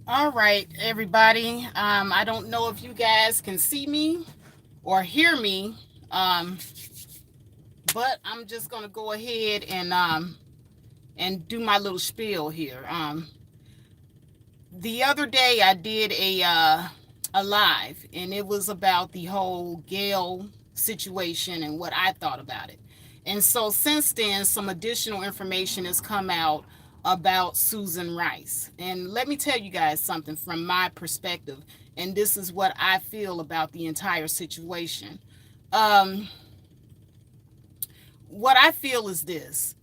All right, everybody. I don't know if you guys can see me or hear me, um, but I'm just gonna go ahead and do my little spiel here. The other day I did a live, and it was about the whole Gail situation and what I thought about it. And so since then, some additional information has come out about Susan Rice. And let me tell you guys something from my perspective, and this is what I feel about the entire situation. Um, what I feel is this.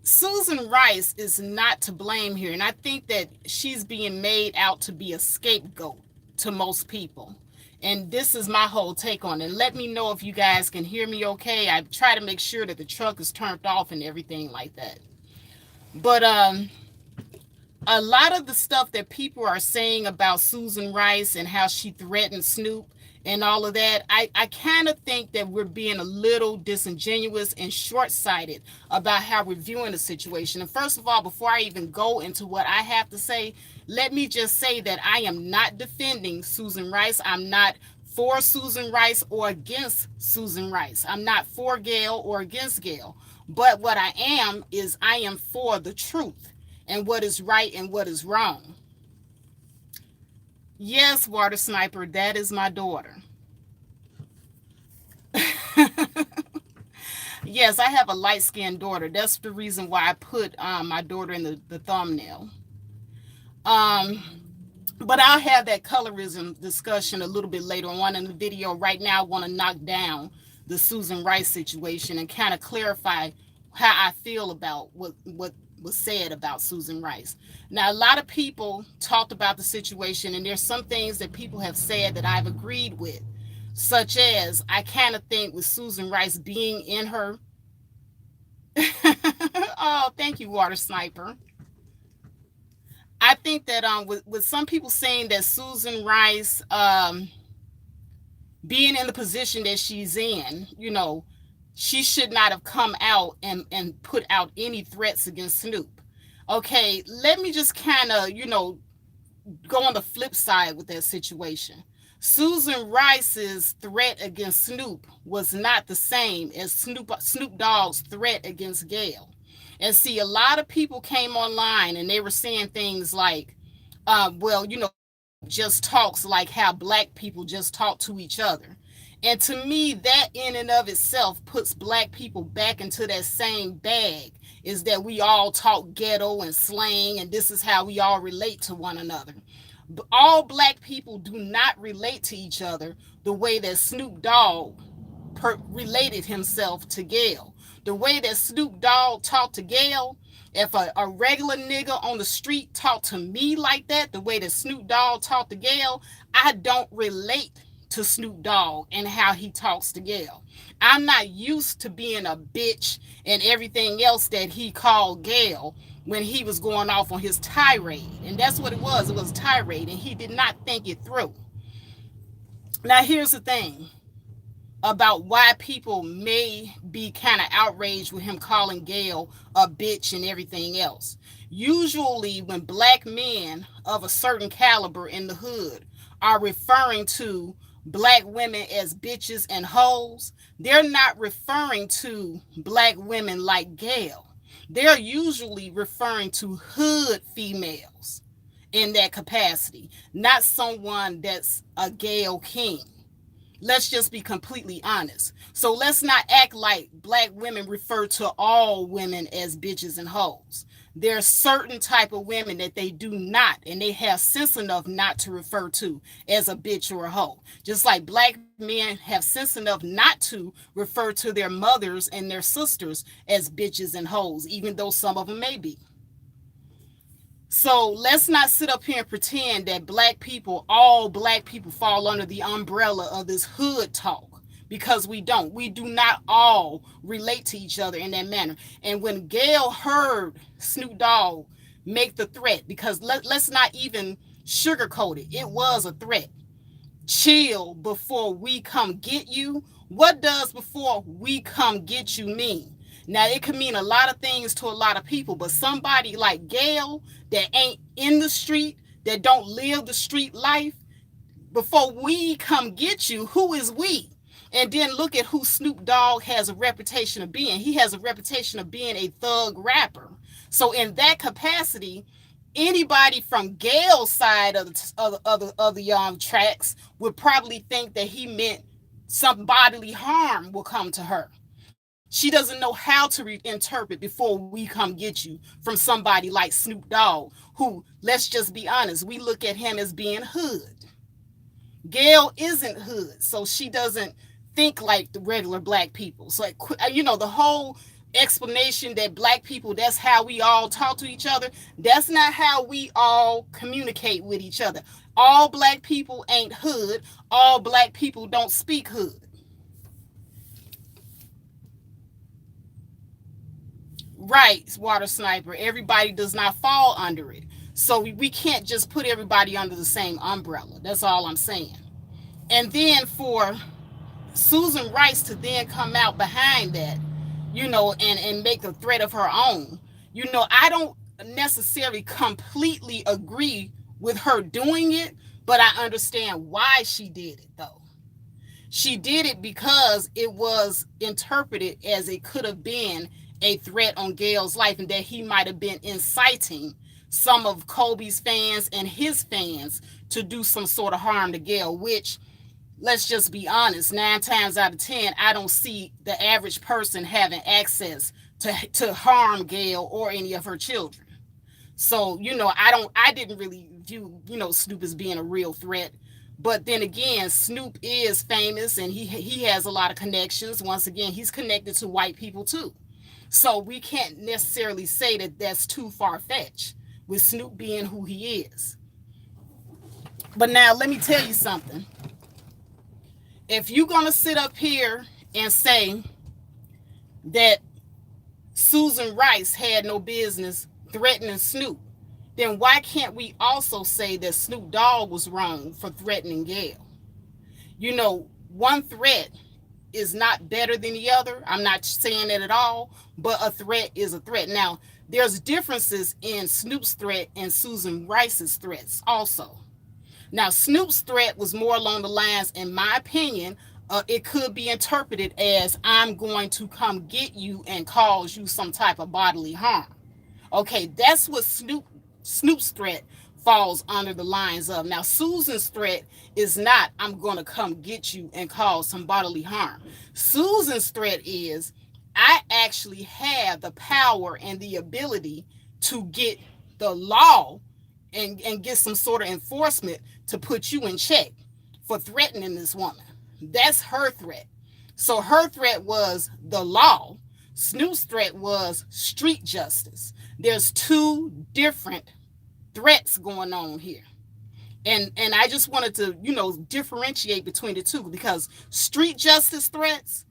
Susan Rice is not to blame here, and I think that she's being made out to be a scapegoat to most people. And this is my whole take on it. Let me know if you guys can hear me okay. I try to make sure that the truck is turned off and everything like that. But a lot of the stuff that people are saying about Susan Rice and how she threatened Snoop and all of that, I kind of think that we're being a little disingenuous and short-sighted about how we're viewing the situation. And first of all, before I even go into what I have to say, let me just say that I am not defending Susan Rice. I'm not for Susan Rice or against Susan Rice. I'm not for Gail or against Gail. But what I am is I am for the truth and what is right and what is wrong. Yes, Water Sniper, that is my daughter. Yes, I have a light skinned daughter. That's the reason why I put my daughter in the thumbnail. Um, but I'll have that colorism discussion a little bit later on in the video. Right now, I want to knock down the Susan Rice situation and kind of clarify how I feel about what was said about Susan Rice. Now, a lot of people talked about the situation, and there's some things that people have said that I've agreed with, such as I kind of think with Susan Rice being in her. Oh, thank you, Water Sniper. I think that with some people saying that Susan Rice being in the position that she's in, she should not have come out and put out any threats against Snoop. Okay, let me just kind of, go on the flip side with that situation. Susan Rice's threat against Snoop was not the same as Snoop Dogg's threat against Gail. And see, a lot of people came online and they were saying things like, well, Snoop just talks like how black people just talk to each other. And to me, that in and of itself puts black people back into that same bag, is that we all talk ghetto and slang, and this is how we all relate to one another. All black people do not relate to each other the way that Snoop Dogg related himself to Gail. The way that Snoop Dogg talked to Gail, if a regular nigga on the street talked to me like that, the way that Snoop Dogg talked to Gail, I don't relate to Snoop Dogg and how he talks to Gail. I'm not used to being a bitch and everything else that he called Gail when he was going off on his tirade. And that's what it was. It was a tirade, and he did not think it through. Now, here's the thing about why people may be kind of outraged with him calling Gail a bitch and everything else. Usually, when black men of a certain caliber in the hood are referring to black women as bitches and hoes, they're not referring to black women like Gail. They're usually referring to hood females in that capacity, not someone that's a Gail King. Let's just be completely honest. So let's not act like black women refer to all women as bitches and hoes. There are certain type of women that they do not, and they have sense enough not to refer to as a bitch or a hoe. Just like black men have sense enough not to refer to their mothers and their sisters as bitches and hoes, even though some of them may be. So let's not sit up here and pretend that all black people fall under the umbrella of this hood talk, because we don't. We do not all relate to each other in that manner. And when Gail heard Snoop Dogg make the threat, because let's not even sugarcoat it, it was a threat. chill before we come get you. What does before we come get you mean? Now, it could mean a lot of things to a lot of people, but somebody like Gayle that ain't in the street, that don't live the street life, before we come get you, who is we? And then look at who Snoop Dogg has a reputation of being. He has a reputation of being a thug rapper. So in that capacity, anybody from Gayle's side of the tracks would probably think that he meant some bodily harm will come to her. She doesn't know how to reinterpret before we come get you from somebody like Snoop Dogg, who, let's just be honest, we look at him as being hood. Gayle isn't hood, so she doesn't think like the regular black people. So, the whole explanation that black people, that's how we all talk to each other, that's not how we all communicate with each other. All black people ain't hood. All black people don't speak hood. Right, Water Sniper. Everybody does not fall under it. So we can't just put everybody under the same umbrella. That's all I'm saying. And then for Susan Rice to then come out behind that, and make a threat of her own, I don't necessarily completely agree with her doing it, but I understand why she did it, though. She did it because it was interpreted as it could have been a threat on Gayle's life, and that he might have been inciting some of Kobe's fans and his fans to do some sort of harm to Gayle, which, let's just be honest, 9 times out of 10, I don't see the average person having access to harm Gayle or any of her children. So, I didn't really view, Snoop as being a real threat. But then again, Snoop is famous and he has a lot of connections. Once again, he's connected to white people too. So we can't necessarily say that that's too far-fetched with Snoop being who he is. But now let me tell you something. If you're going to sit up here and say that Susan Rice had no business threatening Snoop, then why can't we also say that Snoop Dogg was wrong for threatening Gayle? One threat is not better than the other. I'm not saying that at all, but a threat is a threat. Now, there's differences in Snoop's threat and Susan Rice's threats also. Now, Snoop's threat was more along the lines, in my opinion, it could be interpreted as, I'm going to come get you and cause you some type of bodily harm. Okay, that's what Snoop's threat falls under the lines of. Now, Susan's threat is not, I'm going to come get you and cause some bodily harm. Susan's threat is, I actually have the power and the ability to get the law and get some sort of enforcement to put you in check for threatening this woman. That's her threat. So her threat was the law. Snoop's threat was street justice. There's two different threats going on here. And I just wanted to, differentiate between the two, because street justice threats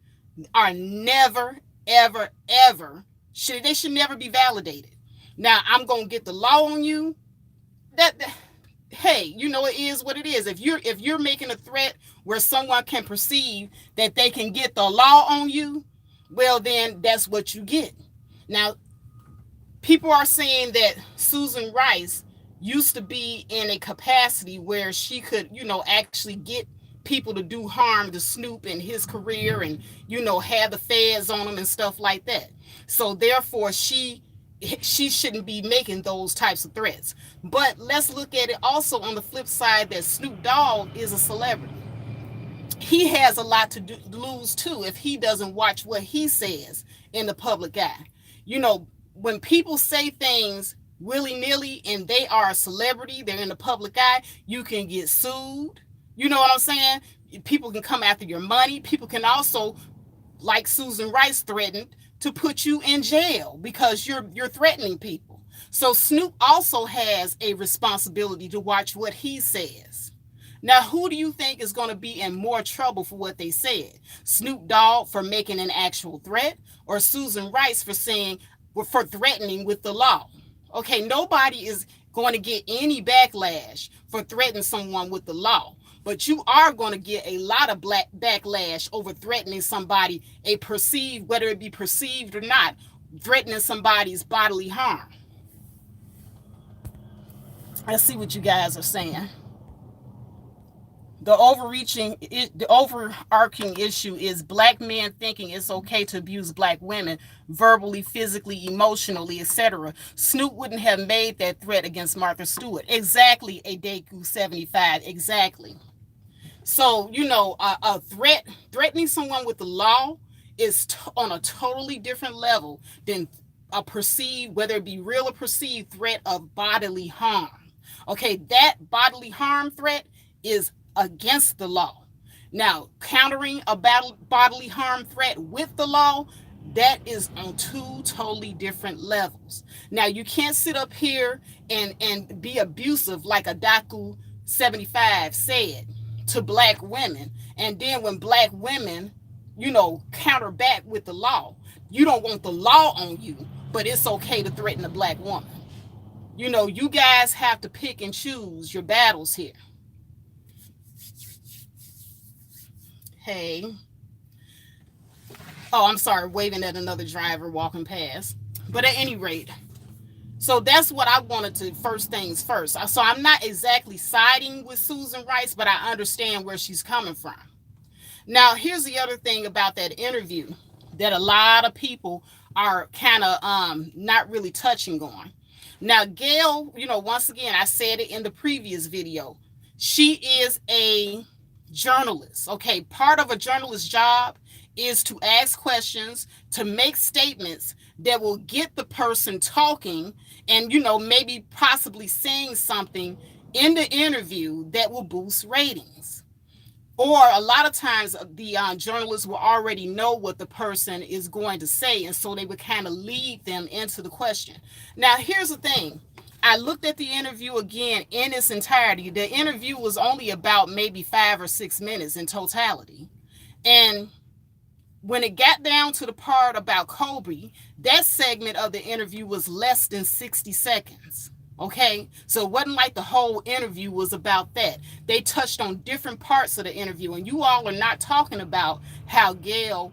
are never, ever, ever, they should never be validated. Now, I'm going to get the law on you. Hey, it is what it is. If you're making a threat where someone can perceive that they can get the law on you, well, then that's what you get. Now, people are saying that Susan Rice used to be in a capacity where she could, actually get people to do harm to Snoop and his career and, have the feds on him and stuff like that. So therefore, she shouldn't be making those types of threats. But let's look at it also on the flip side, that Snoop Dogg is a celebrity. He has a lot to lose too if he doesn't watch what he says in the public eye. When people say things willy-nilly and they are a celebrity, they're in the public eye, you can get sued. You know what I'm saying? People can come after your money. People can also, like Susan Rice threatened, to put you in jail because you're threatening people. So Snoop also has a responsibility to watch what he says. Now, who do you think is going to be in more trouble for what they said? Snoop Dogg for making an actual threat, or Susan Rice for threatening with the law? Okay, nobody is going to get any backlash for threatening someone with the law. but you are going to get a lot of black backlash over threatening somebody, a perceived, whether it be perceived or not, threatening somebody's bodily harm. Let's see what you guys are saying. The overarching issue is black men thinking it's okay to abuse black women verbally, physically, emotionally, etc. Snoop wouldn't have made that threat against Martha Stewart. Exactly, a Deku 75. Exactly. So, a threatening someone with the law is on a totally different level than a perceived, whether it be real or perceived, threat of bodily harm. Okay, that bodily harm threat is against the law. Now, countering a bodily harm threat with the law, that is on two totally different levels. Now, you can't sit up here and be abusive like a Daku 75 said to black women, and then when black women, counter back with the law, you don't want the law on you, but it's okay to threaten a black woman. You guys have to pick and choose your battles here. Hey. Oh, I'm sorry, waving at another driver walking past. But at any rate, so that's what I wanted to, first things first. So I'm not exactly siding with Susan Rice, but I understand where she's coming from. Now, here's the other thing about that interview that a lot of people are kind of not really touching on. Now, Gayle, once again, I said it in the previous video, she is a journalist. Okay, part of a journalist's job is to ask questions, to make statements that will get the person talking and, maybe possibly saying something in the interview that will boost ratings. Or a lot of times the journalists will already know what the person is going to say, and so they would kind of lead them into the question. Now, here's the thing. I looked at the interview again in its entirety. The interview was only about maybe 5 or 6 minutes in totality. And when it got down to the part about Kobe, that segment of the interview was less than 60 seconds. Okay, so it wasn't like the whole interview was about that. They touched on different parts of the interview, and you all are not talking about how Gayle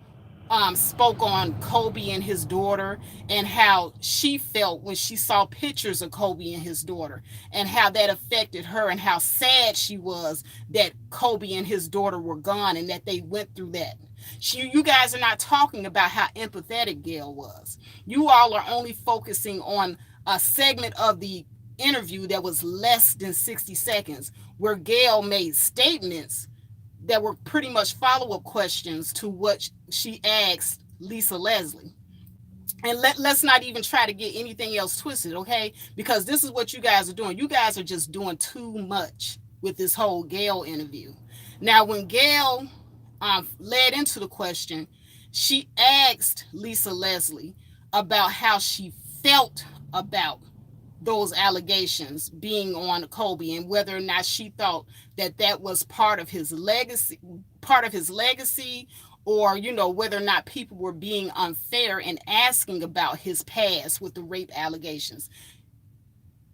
spoke on Kobe and his daughter, and how she felt when she saw pictures of Kobe and his daughter, and how that affected her, and how sad she was that Kobe and his daughter were gone and that they went through that. You guys are not talking about how empathetic Gayle was. You all are only focusing on a segment of the interview that was less than 60 seconds, where Gayle made statements that were pretty much follow-up questions to what she asked Lisa Leslie. And let's not even try to get anything else twisted, okay? Because this is what you guys are doing. You guys are just doing too much with this whole Gayle interview. Now, when Gayle led into the question, she asked Lisa Leslie about how she felt about those allegations being on Kobe, and whether or not she thought that was part of his legacy, or whether or not people were being unfair and asking about his past with the rape allegations.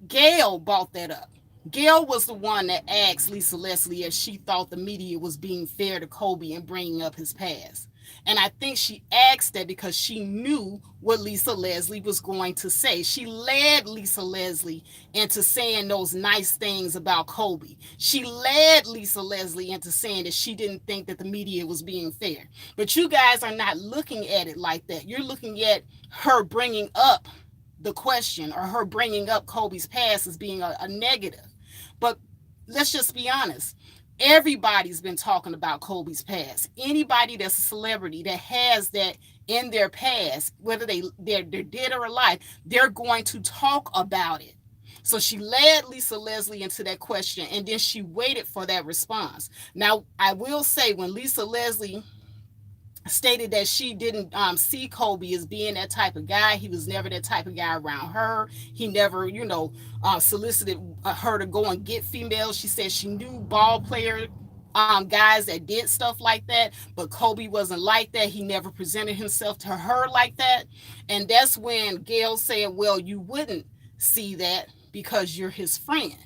Gayle brought that up. Gayle was the one that asked Lisa Leslie if she thought the media was being fair to Kobe and bringing up his past. And I think she asked that because she knew what Lisa Leslie was going to say. She led Lisa Leslie into saying those nice things about Kobe. She led Lisa Leslie into saying that she didn't think that the media was being fair. But you guys are not looking at it like that. You're looking at her bringing up the question, or her bringing up Kobe's past as being a negative. But let's just be honest. Everybody's been talking about Kobe's past. Anybody that's a celebrity that has that in their past, whether they're dead or alive, they're going to talk about it. So she led Lisa Leslie into that question, and then she waited for that response. Now, I will say, when Lisa Leslie stated that she didn't see Kobe as being that type of guy, he was never that type of guy around her. He never, solicited her to go and get females. She said she knew ball player guys that did stuff like that, but Kobe wasn't like that. He never presented himself to her like that. And that's when Gayle said, well, you wouldn't see that because you're his friend.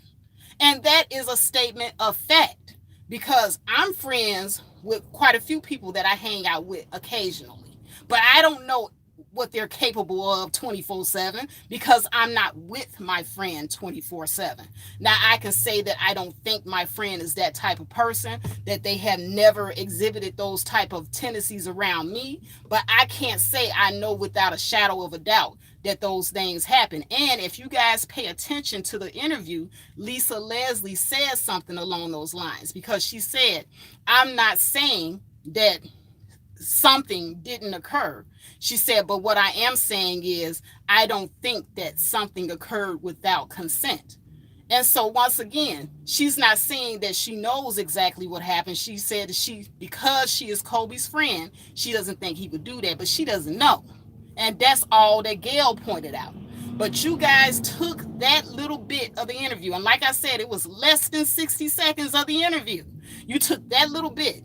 And that is a statement of fact. because I'm friends with quite a few people that I hang out with occasionally, but I don't know what they're capable of 24/7 because I'm not with my friend 24/7. Now, I can say that I don't think my friend is that type of person, that they have never exhibited those type of tendencies around me, but I can't say I know without a shadow of a doubt that those things happen. And if you guys pay attention to the interview, Lisa Leslie says something along those lines, because she said, I'm not saying that something didn't occur. She said, but what I am saying is, I don't think that something occurred without consent. And so once again, she's not saying that she knows exactly what happened. She said because she is Kobe's friend, she doesn't think he would do that, but she doesn't know. And that's all that Gail pointed out. But you guys took that little bit of the interview, and like I said, it was less than 60 seconds of the interview. You took that little bit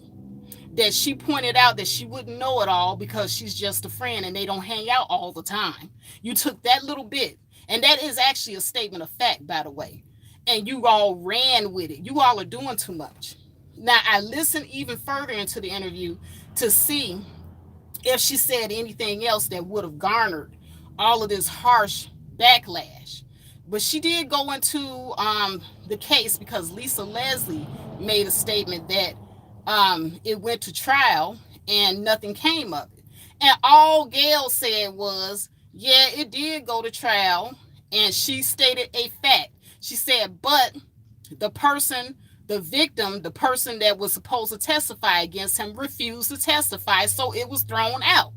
that she pointed out that she wouldn't know it all because she's just a friend and they don't hang out all the time. You took that little bit, and that is actually a statement of fact, by the way, and you all ran with it. You all are doing too much. Now, I listened even further into the interview to see if she said anything else that would have garnered all of this harsh backlash. But she did go into the case because Lisa Leslie made a statement that it went to trial and nothing came of it. And all Gail said was, yeah, it did go to trial. And she stated a fact. She said, but the person, the victim, the person that was supposed to testify against him refused to testify, so it was thrown out.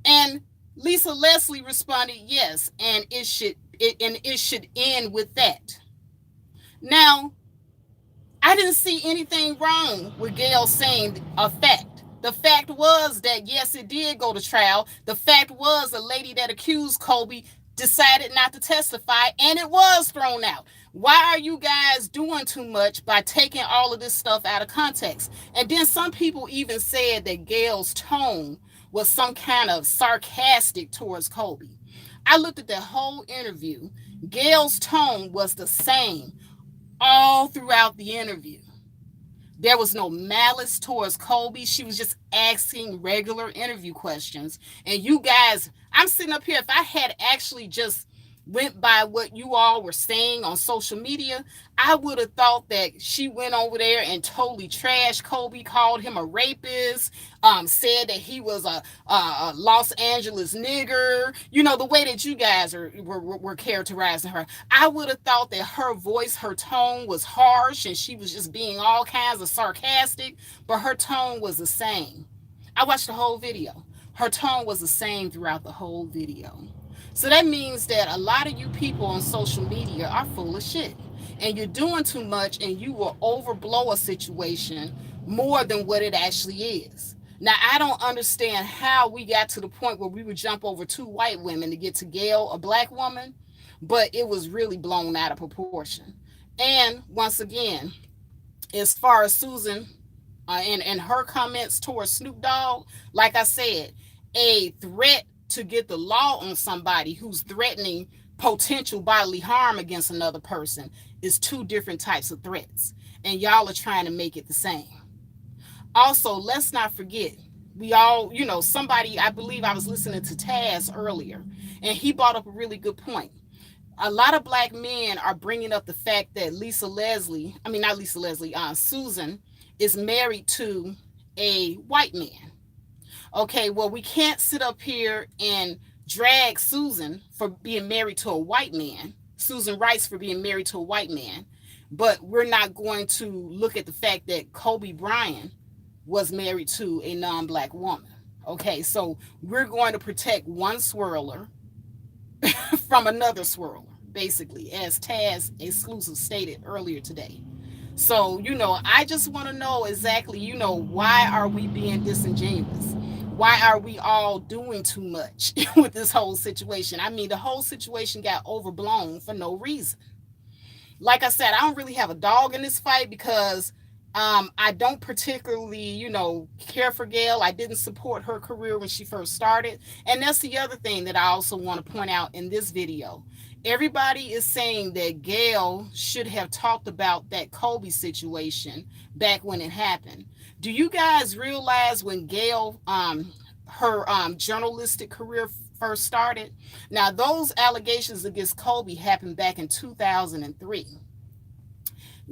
And Lisa Leslie responded, yes, and it should end with that. Now, I didn't see anything wrong with Gail saying a fact. The fact was that, yes, it did go to trial. The fact was the lady that accused Kobe decided not to testify, and it was thrown out. Why are you guys doing too much by taking all of this stuff out of context? And then some people even said that Gail's tone was some kind of sarcastic towards Kobe. I looked at the whole interview. Gail's tone was the same all throughout the interview. There was no malice towards Kobe. She was just asking regular interview questions. And you guys, I'm sitting up here, if I had actually just went by what you all were saying on social media, I would have thought that she went over there and totally trashed Kobe, called him a rapist, said that he was a Los Angeles nigger, you know, the way that you guys were characterizing her. I would have thought that her voice, her tone was harsh and she was just being all kinds of sarcastic, but her tone was the same. I watched the whole video. Her tone was the same throughout the whole video. So that means that a lot of you people on social media are full of shit. And you're doing too much, and you will overblow a situation more than what it actually is. Now, I don't understand how we got to the point where we would jump over two white women to get to Gail, a black woman, but it was really blown out of proportion. And once again, as far as Susan and her comments towards Snoop Dogg, like I said, a threat to get the law on somebody who's threatening potential bodily harm against another person is two different types of threats. And y'all are trying to make it the same. Also, let's not forget, we all, you know, somebody, I believe I was listening to Taz earlier, and he brought up a really good point. A lot of black men are bringing up the fact that Susan is married to a white man. Okay, well, we can't sit up here and drag Susan for being married to a white man, Susan Rice for being married to a white man, but we're not going to look at the fact that Kobe Bryant was married to a non-black woman. Okay, so we're going to protect one swirler from another swirler, basically, as Taz Exclusive stated earlier today. So, you know, I just want to know exactly, you know, why are we being disingenuous? Why are we all doing too much with this whole situation? I mean, the whole situation got overblown for no reason. Like I said, I don't really have a dog in this fight because I don't particularly, care for Gail. I didn't support her career when she first started. And that's the other thing that I also want to point out in this video. Everybody is saying that Gail should have talked about that Kobe situation back when it happened. Do you guys realize when Gail, her journalistic career first started? Now, those allegations against Kobe happened back in 2003.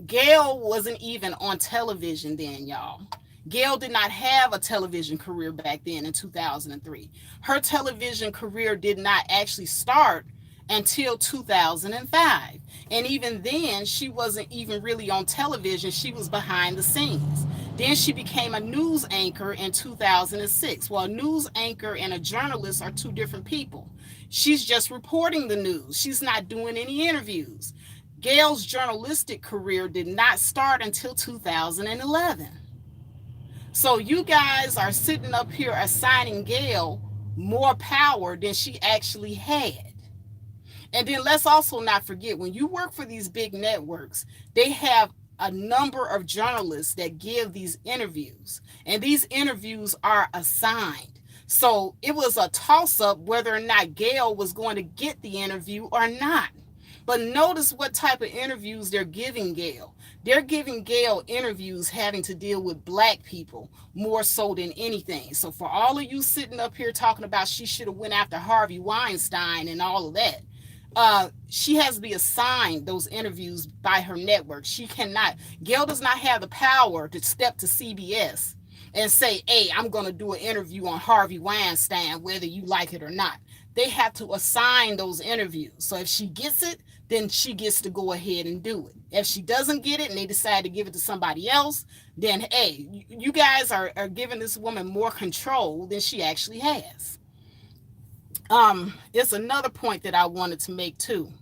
Gail wasn't even on television then, y'all. Gail did not have a television career back then in 2003. Her television career did not actually start until 2005. And even then, she wasn't even really on television. She was behind the scenes. Then she became a news anchor in 2006. Well, a news anchor and a journalist are two different people. She's just reporting the news. She's not doing any interviews. Gail's journalistic career did not start until 2011. So you guys are sitting up here assigning Gail more power than she actually had. And then let's also not forget, when you work for these big networks, they have a number of journalists that give these interviews, and these interviews are assigned. So it was a toss up whether or not Gail was going to get the interview or not. But notice what type of interviews they're giving Gail. They're giving Gail interviews having to deal with Black people more so than anything. So for all of you sitting up here talking about she should have went after Harvey Weinstein and all of that, she has to be assigned those interviews by her network. She cannot. Gail does not have the power to step to CBS and say, hey, I'm going to do an interview on Harvey Weinstein, whether you like it or not. They have to assign those interviews. So if she gets it, then she gets to go ahead and do it. If she doesn't get it and they decide to give it to somebody else, then, hey, you guys are giving this woman more control than she actually has. It's another point that I wanted to make too.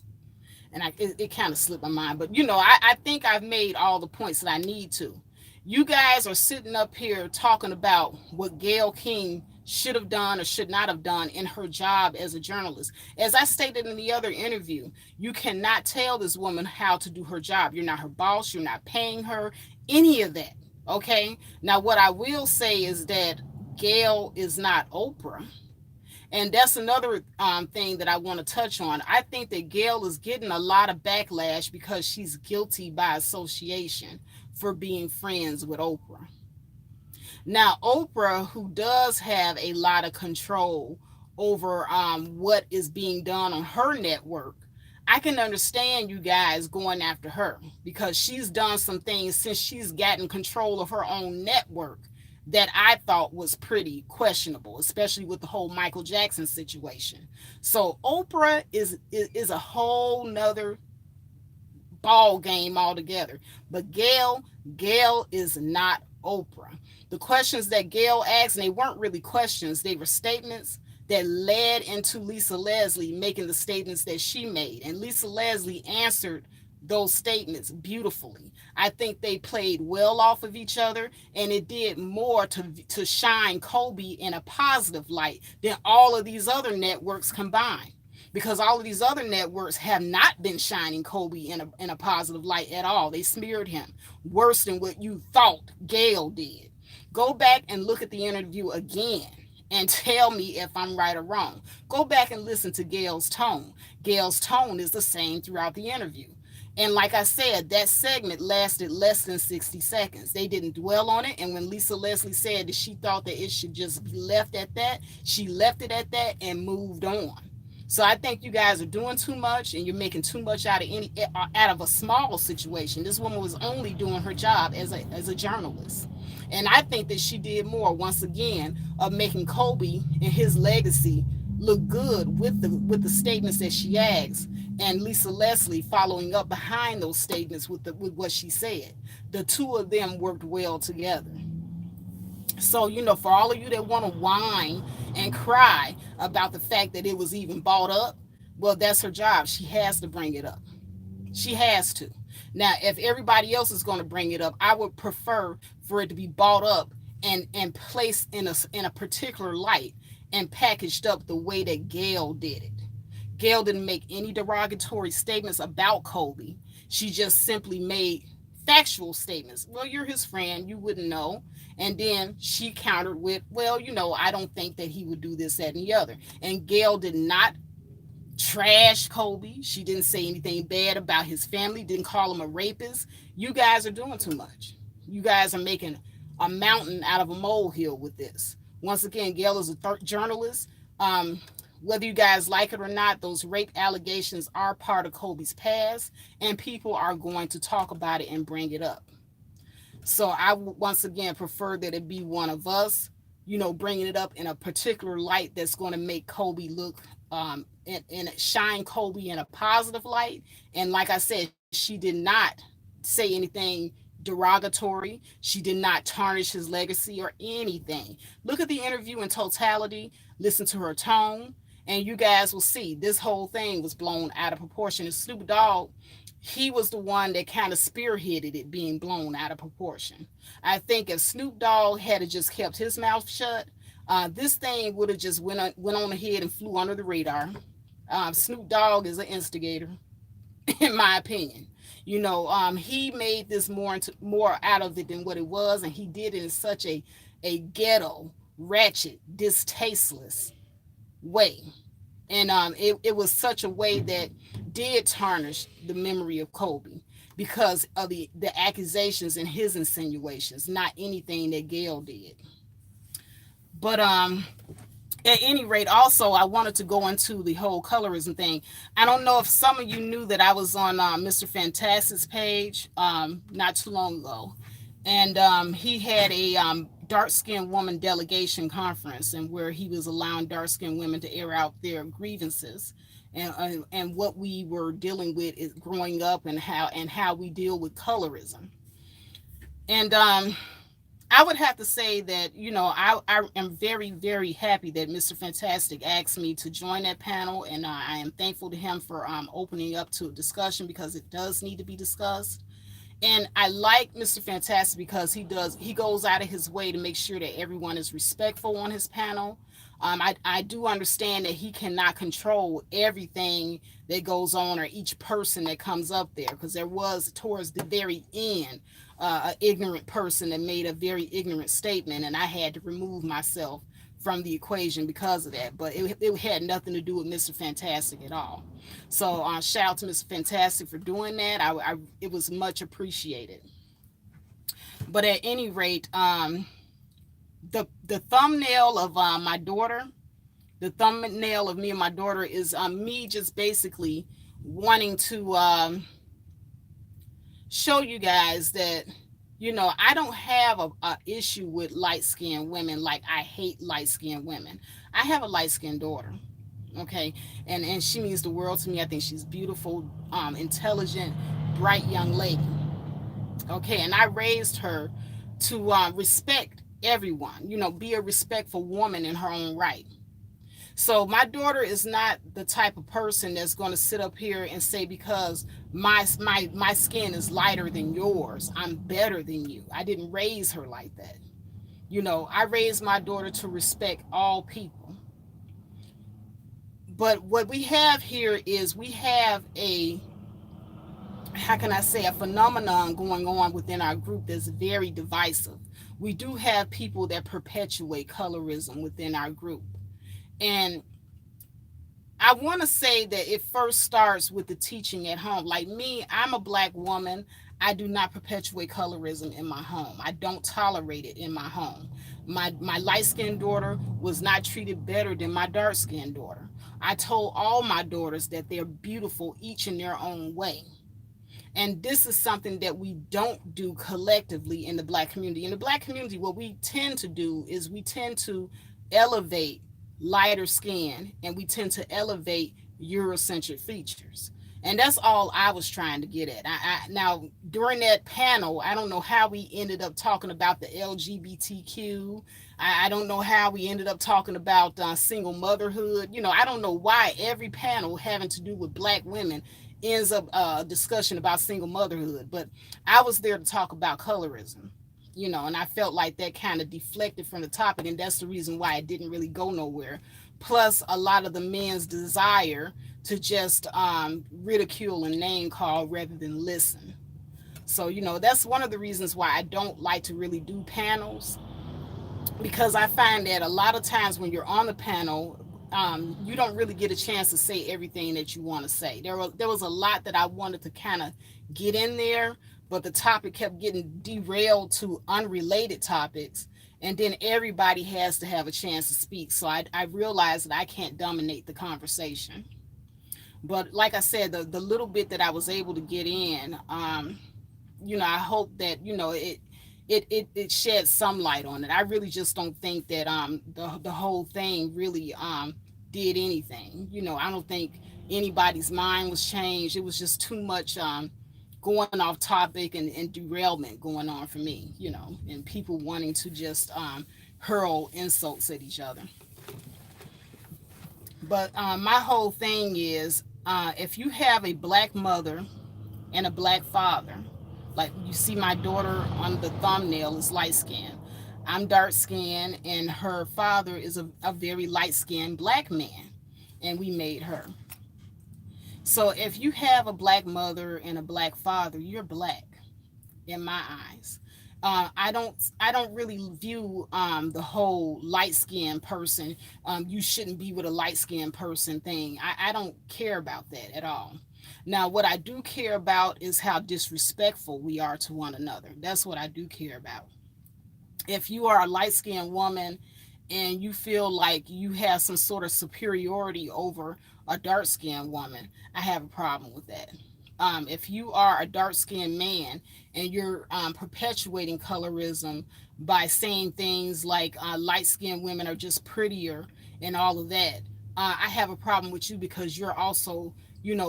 And it kind of slipped my mind. But, I think I've made all the points that I need to. You guys are sitting up here talking about what Gayle King should have done or should not have done in her job as a journalist. As I stated in the other interview, you cannot tell this woman how to do her job. You're not her boss. You're not paying her any of that. Okay. Now, what I will say is that Gayle is not Oprah. And that's another thing that I want to touch on. I think that Gayle is getting a lot of backlash because she's guilty by association for being friends with Oprah. Now, Oprah, who does have a lot of control over what is being done on her network, I can understand you guys going after her because she's done some things since she's gotten control of her own network that I thought was pretty questionable, especially with the whole Michael Jackson situation. So Oprah is a whole nother ball game altogether. But Gayle is not Oprah. The questions that Gayle asked, and they weren't really questions, they were statements that led into Lisa Leslie making the statements that she made. And Lisa Leslie answered those statements beautifully. I think they played well off of each other, and it did more to shine Kobe in a positive light than all of these other networks combined. Because all of these other networks have not been shining Kobe in a positive light at all. They smeared him worse than what you thought Gayle did. Go back and look at the interview again and tell me if I'm right or wrong. Go back and listen to Gayle's tone. Gayle's tone is the same throughout the interview. And like I said, that segment lasted less than 60 seconds. They didn't dwell on it. And when Lisa Leslie said that she thought that it should just be left at that, she left it at that and moved on. So I think you guys are doing too much and you're making too much out of a small situation. This woman was only doing her job as a journalist. And I think that she did more, once again, of making Kobe and his legacy look good with the statements that she asked, and Lisa Leslie following up behind those statements with what she said. The two of them worked well together. So, for all of you that want to whine and cry about the fact that it was even brought up, well, that's her job. She has to bring it up. She has to. Now, if everybody else is going to bring it up, I would prefer for it to be brought up and placed in a particular light and packaged up the way that Gayle did it. Gayle didn't make any derogatory statements about Kobe. She just simply made factual statements. Well, you're his friend, you wouldn't know. And then she countered with, well, I don't think that he would do this, that, and the other. And Gail did not trash Kobe. She didn't say anything bad about his family, didn't call him a rapist. You guys are doing too much. You guys are making a mountain out of a molehill with this. Once again, Gail is a journalist. Whether you guys like it or not, those rape allegations are part of Kobe's past, and people are going to talk about it and bring it up. So I would once again prefer that it be one of us, bringing it up in a particular light that's going to make Kobe look and shine Kobe in a positive light. And like I said, she did not say anything derogatory. She did not tarnish his legacy or anything. Look at the interview in totality, listen to her tone, and you guys will see this whole thing was blown out of proportion. And Snoop Dogg, he was the one that kind of spearheaded it being blown out of proportion. I think if Snoop Dogg had just kept his mouth shut, this thing would have just went on ahead and flew under the radar. Snoop Dogg is an instigator, in my opinion. He made this more out of it than what it was, and he did it in such a ghetto, ratchet, distasteless way. And it was such a way that did tarnish the memory of Kobe because of the accusations and his insinuations, not anything that Gail did. But at any rate, also I wanted to go into the whole colorism thing. I don't know if some of you knew that I was on Mr. Fantastic's page not too long ago, and he had a dark-skinned woman delegation conference, and where he was allowing dark-skinned women to air out their grievances and what we were dealing with is growing up, and how we deal with colorism. And I would have to say that, I am very, very happy that Mr. Fantastic asked me to join that panel. And I am thankful to him for opening up to a discussion, because it does need to be discussed. And I like Mr. Fantastic because he goes out of his way to make sure that everyone is respectful on his panel. I do understand that he cannot control everything that goes on, or each person that comes up there, because there was towards the very end an ignorant person that made a very ignorant statement, and I had to remove myself from the equation because of that. But it had nothing to do with Mr. Fantastic at all. So shout out to Mr. Fantastic for doing that. It was much appreciated. But at any rate, the thumbnail of my daughter, the thumbnail of me and my daughter is me just basically wanting to show you guys that I don't have a issue with light-skinned women. Like, I hate light-skinned women. I have a light-skinned daughter, okay, and she means the world to me. I think she's beautiful, intelligent, bright young lady, okay, and I raised her to respect everyone, be a respectful woman in her own right. So my daughter is not the type of person that's going to sit up here and say, because my skin is lighter than yours, I'm better than you. I didn't raise her like that. I raised my daughter to respect all people. But what we have here is we have how can I say, a phenomenon going on within our group that's very divisive. We do have people that perpetuate colorism within our group. And I want to say that it first starts with the teaching at home. Like me, I'm a Black woman. I do not perpetuate colorism in my home. I don't tolerate it in my home. My light-skinned daughter was not treated better than my dark-skinned daughter. I told all my daughters that they're beautiful each in their own way. And this is something that we don't do collectively in the Black community. In the Black community, what we tend to do is we tend to elevate lighter skin, and we tend to elevate Eurocentric features. And that's all I was trying to get at. Now, during that panel, I don't know how we ended up talking about the LGBTQ. I don't know how we ended up talking about single motherhood. I don't know why every panel having to do with Black women ends up a discussion about single motherhood. But I was there to talk about colorism. And I felt like that kind of deflected from the topic, and that's the reason why it didn't really go nowhere. Plus, a lot of the men's desire to just ridicule and name call rather than listen. So, that's one of the reasons why I don't like to really do panels, because I find that a lot of times when you're on the panel, you don't really get a chance to say everything that you want to say. There was a lot that I wanted to kind of get in there, but the topic kept getting derailed to unrelated topics, and then everybody has to have a chance to speak. So I realized that I can't dominate the conversation. But like I said, the little bit that I was able to get in, I hope that it sheds some light on it. I really just don't think that the whole thing really did anything. I don't think anybody's mind was changed. It was just too much going off topic and derailment going on for me, and people wanting to just hurl insults at each other. But my whole thing is, if you have a black mother and a black father, like you see my daughter on the thumbnail is light skinned. I'm dark skinned, and her father is a very light skinned black man, and we made her. So if you have a black mother and a black father, you're black in my eyes. I don't really view the whole light skinned person. You shouldn't be with a light skinned person thing. I don't care about that at all. Now, what I do care about is how disrespectful we are to one another. That's what I do care about. If you are a light skinned woman and you feel like you have some sort of superiority over a dark skinned woman, I have a problem with that. If you are a dark skinned man and you're perpetuating colorism by saying things like light skinned women are just prettier and all of that, I have a problem with you, because you're also,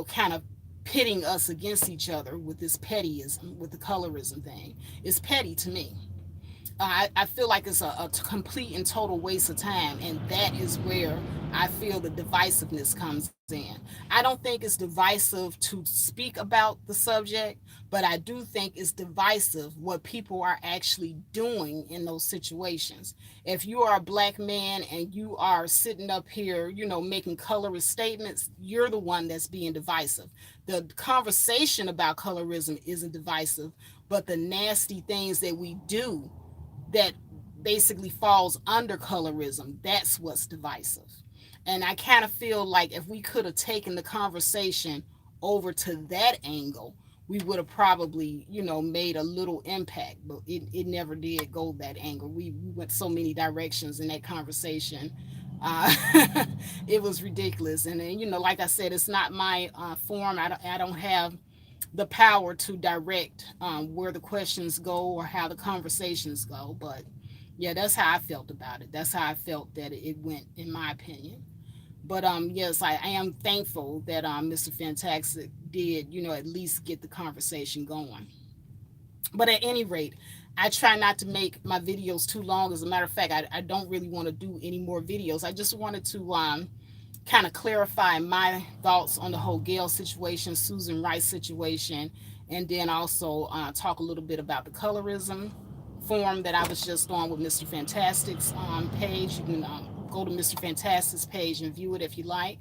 kind of pitting us against each other with this pettyism, with the colorism thing. It's petty to me. I feel like it's a complete and total waste of time, and that is where I feel the divisiveness comes in. I don't think it's divisive to speak about the subject, but I do think it's divisive what people are actually doing in those situations. If you are a black man and you are sitting up here, making colorist statements, you're the one that's being divisive. The conversation about colorism isn't divisive, but the nasty things that we do that basically falls under colorism, that's what's divisive. And I kind of feel like if we could have taken the conversation over to that angle, we would have probably, made a little impact. But it never did go that angle. We went so many directions in that conversation. Uh, it was ridiculous. And then, like I said, it's not my forum. I don't have the power to direct where the questions go or how the conversations go. But yeah, that's how I felt about it. That's how I felt that it went, in my opinion. But yes, I am thankful that Mr. Fantastic did, at least get the conversation going. But at any rate, I try not to make my videos too long. As a matter of fact, I don't really want to do any more videos. I just wanted to kind of clarify my thoughts on the whole Gayle situation, Susan Rice situation, and then also talk a little bit about the colorism forum that I was just on with Mr. Fantastic's page. You can go to Mr. Fantastic's page and view it if you like.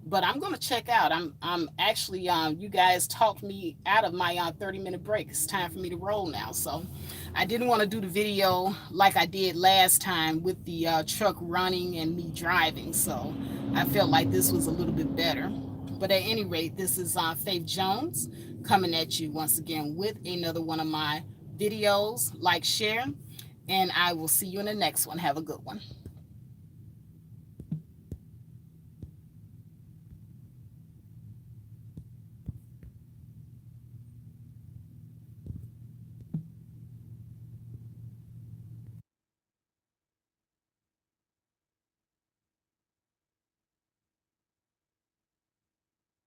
But I'm going to check out. I'm actually, you guys talked me out of my 30-minute break. It's time for me to roll now. So I didn't want to do the video like I did last time with the truck running and me driving. So I felt like this was a little bit better. But at any rate, this is Faith Jones coming at you once again with another one of my videos. Like, share, and I will see you in the next one. Have a good one.